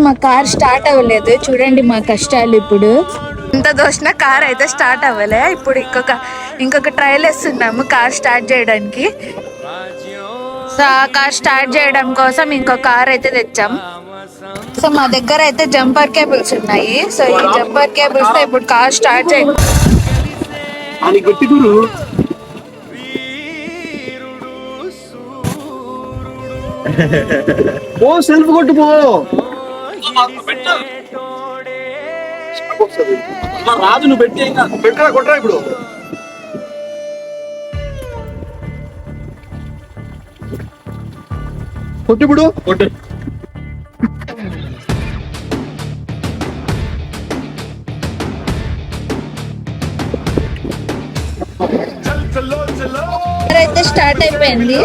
మా car start అవ్వలేదు, చూడండి మా కష్టాలు. ఇప్పుడు ఎంత దోసిన కార్ అయితే స్టార్ట్ అవ్వలే. ఇప్పుడు ఇంకొక ట్రయల్ వేస్తున్నాము కార్ స్టార్ట్ చేయడానికి. సో ఆ కార్ స్టార్ట్ చేయడం కోసం ఇంకో కార్ అయితే తెచ్చాం. సో మా దగ్గర అయితే జంపర్ కేబుల్స్ ఉన్నాయి. సో ఈ జంపర్ కేబుల్స్ తో ఇప్పుడు కార్ స్టార్ట్ చేయాలి. సెల్ఫ్ కొట్టు పో రాజు, నువ్వు పెట్టి పెట్టరా కొట్టరా ఇప్పుడు. కొట్టు ఇప్పుడు కొట్టు. అయితే స్టార్ట్ అయిపోయింది.